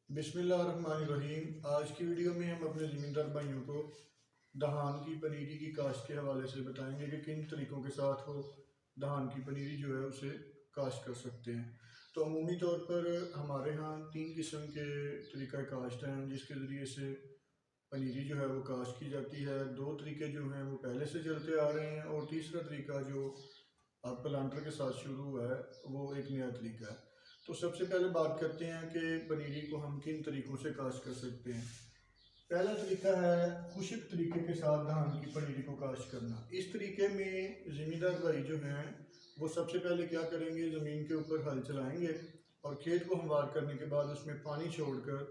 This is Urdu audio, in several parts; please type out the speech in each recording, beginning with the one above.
بسم اللہ الرحمن الرحیم۔ آج کی ویڈیو میں ہم اپنے زمیندار بھائیوں کو دہان کی پنیری کی کاشت کے حوالے سے بتائیں گے کہ کن طریقوں کے ساتھ وہ دہان کی پنیری جو ہے اسے کاشت کر سکتے ہیں۔ تو عمومی طور پر ہمارے ہاں 3 قسم کے طریقہ کاشت ہیں جس کے ذریعے سے پنیری جو ہے وہ کاشت کی جاتی ہے۔ 2 طریقے جو ہیں وہ پہلے سے چلتے آ رہے ہیں، اور تیسرا طریقہ جو اب پلانٹر کے ساتھ شروع ہوا ہے وہ ایک نیا طریقہ ہے۔ تو سب سے پہلے بات کرتے ہیں کہ پنیری کو ہم کن طریقوں سے کاشت کر سکتے ہیں۔ پہلا طریقہ ہے خشک طریقے کے ساتھ دھان کی پنیری کو کاشت کرنا۔ اس طریقے میں زمیندار بھائی جو ہیں وہ سب سے پہلے کیا کریں گے، زمین کے اوپر ہل چلائیں گے اور کھیت کو ہموار کرنے کے بعد اس میں پانی چھوڑ کر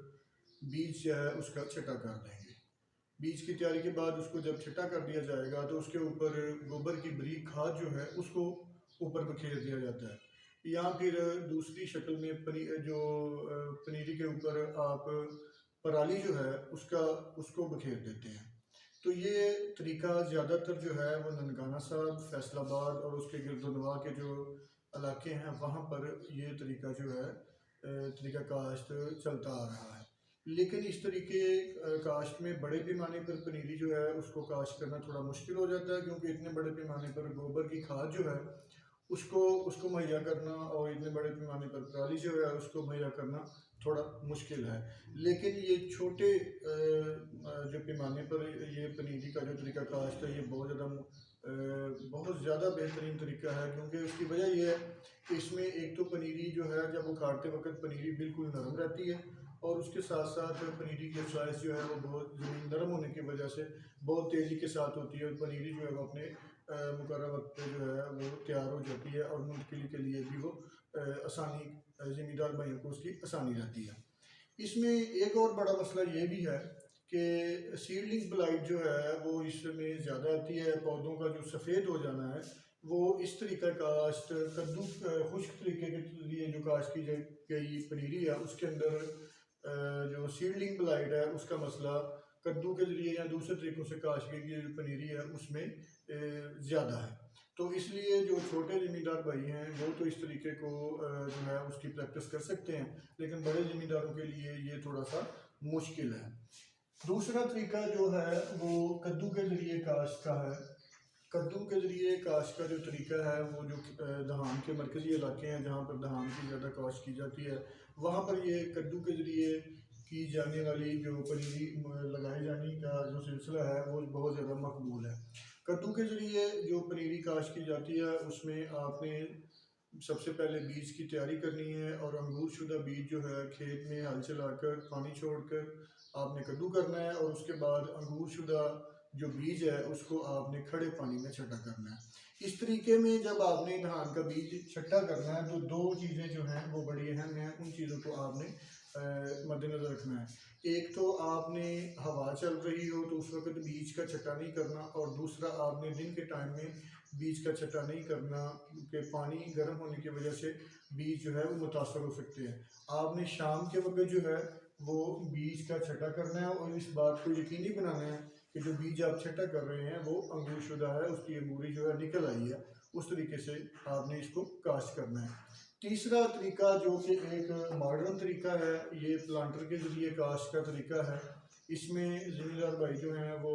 بیج جو ہے اس کا چھٹا کر دیں گے۔ بیج کی تیاری کے بعد اس کو جب چھٹا کر دیا جائے گا تو اس کے اوپر گوبر کی بریک کھاد جو ہے اس کو اوپر بکھیر دیا جاتا ہے، یا پھر دوسری شکل میں پنیری کے اوپر آپ پرالی جو ہے اس کو بکھیر دیتے ہیں۔ تو یہ طریقہ زیادہ تر جو ہے وہ ننکانہ صاحب، فیصل آباد اور اس کے گرد و نواح کے جو علاقے ہیں وہاں پر یہ طریقہ جو ہے طریقہ کاشت چلتا آ رہا ہے۔ لیکن اس طریقے کاشت میں بڑے پیمانے پر پنیری جو ہے اس کو کاشت کرنا تھوڑا مشکل ہو جاتا ہے، کیونکہ اتنے بڑے پیمانے پر گوبر کی کھاد جو ہے اس کو مہیا کرنا اور اتنے بڑے پیمانے پر پرالی جو ہے اس کو مہیا کرنا تھوڑا مشکل ہے۔ لیکن یہ چھوٹے جو پیمانے پر یہ پنیری کا جو طریقہ کاشت ہے یہ بہت زیادہ بہترین طریقہ ہے، کیونکہ اس کی وجہ یہ ہے کہ اس میں ایک تو پنیری جو ہے جب اکھاڑتے وقت پنیری بالکل نرم رہتی ہے، اور اس کے ساتھ ساتھ پنیری کی افزائش جو ہے وہ بہت زمین نرم ہونے کی وجہ سے بہت تیزی کے ساتھ ہوتی ہے، اور پنیری جو ہے وہ اپنے مقررہ وقت پہ جو ہے وہ تیار ہو جاتی ہے، اور منتقلی کے لیے بھی وہ آسانی زمیندار بھائیوں کو اس کی آسانی رہتی ہے۔ اس میں ایک اور بڑا مسئلہ یہ بھی ہے کہ سیڈلنگ بلائٹ جو ہے وہ اس میں زیادہ آتی ہے، پودوں کا جو سفید ہو جانا ہے وہ اس طریقہ کاشت کدو خشک طریقے کے لیے جو کاشت کی گئی پنیری ہے اس کے اندر جو سیڈلنگ بلائٹ ہے اس کا مسئلہ کدو کے ذریعے یا دوسرے طریقوں سے کاشت کی گئی جو پنیری ہے اس میں زیادہ ہے۔ تو اس لیے جو چھوٹے زمیندار بھائی ہیں وہ تو اس طریقے کو جو ہے اس کی پریکٹس کر سکتے ہیں، لیکن بڑے زمینداروں کے لیے یہ تھوڑا سا مشکل ہے۔ دوسرا طریقہ جو ہے وہ کدو کے ذریعے کاشت کا ہے۔ کدو کے ذریعے کاشت کا جو طریقہ ہے وہ جو دہان کے مرکزی علاقے ہیں جہاں پر دہان کی زیادہ کاشت کی جاتی ہے وہاں پر یہ کدو کے ذریعے کی جانے والی جو پنیری لگائے جانے کا جو سلسلہ ہے وہ بہت زیادہ مقبول ہے۔ کدو کے ذریعے جو پنیری کاشت کی جاتی ہے اس میں آپ نے سب سے پہلے بیج کی تیاری کرنی ہے، اور انگور شدہ بیج جو ہے کھیت میں ہل چلا کر پانی چھوڑ کر آپ نے کدو کرنا ہے، اور اس کے بعد انگور شدہ جو بیج ہے اس کو آپ نے کھڑے پانی میں چھٹا کرنا ہے۔ اس طریقے میں جب آپ نے دھان کا بیج چھٹا کرنا ہے تو 2 چیزیں جو ہیں وہ بڑی اہم ہیں، ان چیزوں کو آپ نے مد نظر رکھنا ہے۔ ایک تو آپ نے ہوا چل رہی ہو تو اس وقت بیج کا چھٹا نہیں کرنا، اور دوسرا آپ نے دن کے ٹائم میں بیج کا چھٹا نہیں کرنا، کیونکہ پانی گرم ہونے کی وجہ سے بیج جو ہے وہ متاثر ہو سکتے ہیں۔ آپ نے شام کے وقت جو ہے وہ بیج کا چھٹا کرنا ہے، اور اس بات کو یقینی بنانا ہے کہ جو بیج آپ چھٹا کر رہے ہیں وہ انگور شدہ ہے، اس کی انگوری جو ہے نکل آئی ہے، اس طریقے سے آپ نے اس کو کاشت کرنا ہے۔ تیسرا طریقہ جو کہ ایک ماڈرن طریقہ ہے، یہ پلانٹر کے ذریعے کاشت کا طریقہ ہے۔ اس میں زمیندار بھائی جو ہیں وہ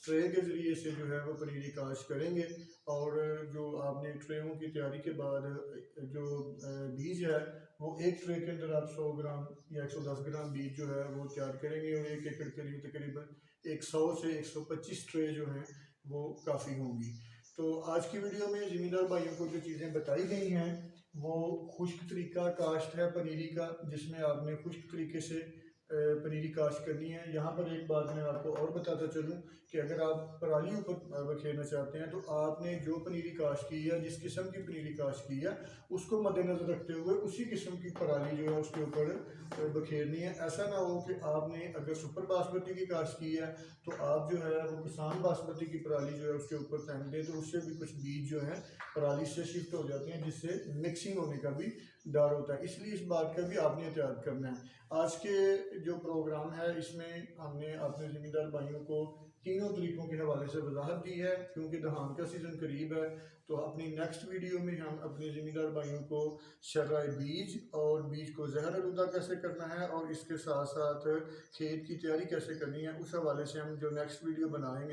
ٹرے کے ذریعے سے جو ہے وہ پنیری کاشت کریں گے، اور جو آپ نے ٹریوں کی تیاری کے بعد جو بیج ہے وہ ایک ٹرے کے اندر آپ 100 گرام یا 110 گرام بیج جو ہے وہ تیار کریں گے، اور 1 ایکڑ کے لیے تقریباً 100 سے 125 ٹرے جو ہیں وہ کافی ہوں گی۔ تو آج کی ویڈیو میں زمیندار بھائیوں کو جو چیزیں بتائی گئی ہیں وہ خشک طریقہ کاشت ہے پنیری کا، جس میں آپ نے خشک طریقے سے پنیری کاشت کرنی ہے۔ یہاں پر ایک بات میں آپ کو اور بتاتا چلوں کہ اگر آپ پرالی اوپر بکھیرنا چاہتے ہیں تو آپ نے جو پنیری کاشت کی ہے، جس قسم کی پنیری کاشت کی ہے اس کو مد نظر رکھتے ہوئے اسی قسم کی پرالی جو ہے اس کے اوپر بکھیرنی ہے۔ ایسا نہ ہو کہ آپ نے اگر سپر باسمتی کی کاشت کی ہے تو آپ جو ہے وہ کسان باسمتی کی پرالی جو ہے اس کے اوپر پھینک دیں، تو اس سے بھی کچھ بیج جو ہیں پرالی سے شفٹ ہو جاتے ہیں، جس سے مکسنگ ہونے کا بھی ڈر ہوتا ہے، اس لیے اس بات کا بھی آپ نے احتیاط کرنا ہے۔ آج کے جو پروگرام ہے اس میں ہم نے اپنے ذمہ دار بھائیوں کو تینوں طریقوں کے حوالے سے وضاحت دی ہے، کیونکہ دہان کا سیزن قریب ہے۔ تو اپنی نیکسٹ ویڈیو میں ہم اپنے ذمہ دار بھائیوں کو شرائے بیج اور بیج کو زہر آلودہ کیسے کرنا ہے اور اس کے ساتھ ساتھ کھیت کی تیاری کیسے کرنی ہے، اس حوالے سے ہم جو نیکسٹ ویڈیو بنائیں گے